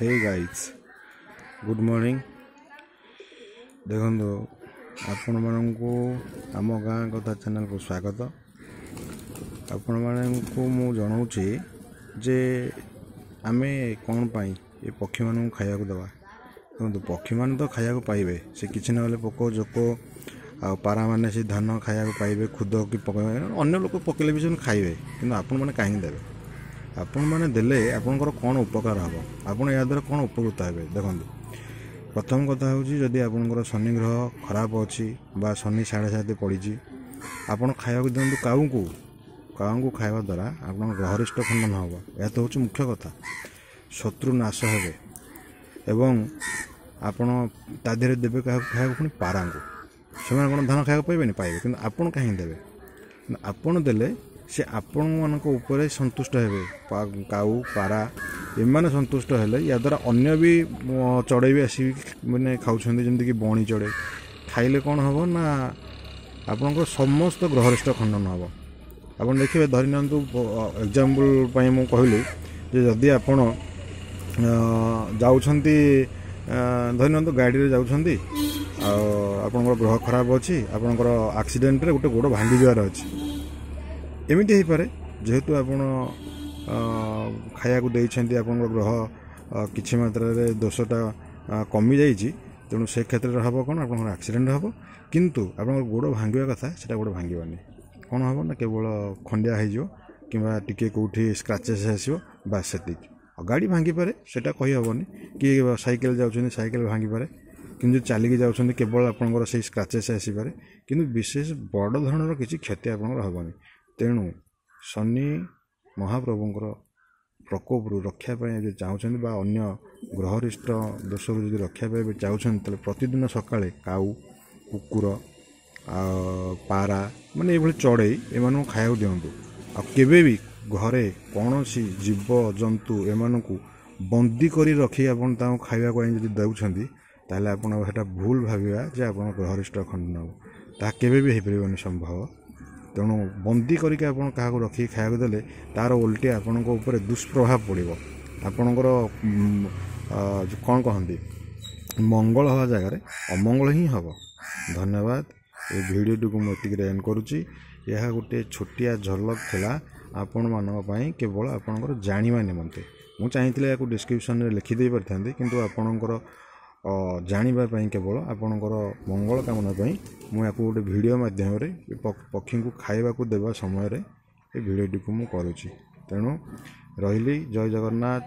Hey guys good morning. देखो आपण मानू आम गाँ कथा चैनल को स्वागत। आपण मानू मु जनाऊँगी जे आमे कौन पाई ये पक्षी मान खाया दवा। देखो पक्षी मान तो खाया पाइबे से किसी ना पोक जोक आ पारा मैंने से धान खाया पाइबे खुद कि अन्य लोक पकड़े भी से खाइबे कि आपण मैंने कहीं देवे आपण मैंने देले आपंकर कौन उपकार हम आपड़ या द्वारा कौन उपकृत हे। देखो प्रथम कथा हूँ जदि आपंकर शनि ग्रह खराब अच्छी बा शनि 7.5 पड़ी आपड़ खाया दिंतु काऊ को खावा द्वारा आप ग्रहरिष्ट खंडन हम यह तो हूँ मुख्य कथा। शत्रु नाश हे एवं आपण तादेह देवे क्या खाया पुणी पारा को से कौन धान खाया पाइबे पाइबे कि आपड़ कहीं देवे आपड़ देले से आपण मानक ऊपर संतुष्ट हे। काऊ पारा एमाने संतुष्ट हेले या द्वारा अन्य भी चढ़ई भी आसी मैंने खाऊँ जमीक बणी चढ़े खाइले कौन हम ना आपंकर समस्त ग्रहरिष्ट खंडन हम। आप देखिए धरी नि एग्जाम्पल मुझे कहली जदि आप जाऊँगी धरी नि गाड़ी जाऊँगी आपंकर ग्रह खराब अच्छी आपंकर एक्सीडेंट रे गोटे गोड़ भांगी जावार अच्छी एमती हो पारे जेहेतु आप खाया देते आप ग्रह किसी मात्रा दोषटा कमी जाइए तेणु से क्षेत्र में हम कौन आप एक्सीडेंट हम किंतु आप गोड़ भांगा कथा से गोड़ भांगनी कौन हम ना केवल खंडिया हो कि टी कौटी स्क्राचेस आसो बास से गाड़ी भांगी पारे से कहीहबनी कि साइकेल जाऊँ साइकेल भांगी पारे कि चलिकी जाऊँ केवल आपंकर से स्क्राचेस आसपे कि विशेष बड़ धरण किसी क्षति आपंकर तेणु शनि महाप्रभुंर प्रकोप रक्षा पाई चाहते अन्य ग्रहरिष्ट दोष जो रक्षा पाई चाहते प्रतिदिन सकाळे काऊ कुकुर पारा माने ये चढ़ई एम खाया दिंतु आबे भी घरे कौन सी जीव जंतु एम बंदी कर रखी आप खावाक जब दौरान ताहले आपटा भूल भाविया जे आप ग्रहरिष्ट खंडन हम ता केबे भी हो संभव। तेणु बंदी करके आप रखी खाया देले तार उल्टे आपण दुष्प्रभाव पड़ो आपणकर कौन कहती मंगल हवा जगार अमंगल ही हम। धन्यवाद। ये वीडियो को मुझे एंड करुच्ची यह गोटे छोटिया झलक थिला आपण मानी केवल आपणकर जानिबा निमंते मु चाहिए या डिस्क्रिप्शन में लिखिदे पारि किंतु आपणकर जानिबा केवल आपणकर मंगल कामना मुझे गोटे वीडियो माध्यम पक्षी को खाइबा को देवा समय ये वीडियो को मुझे करुच्ची। तेणु रही जय जगन्नाथ।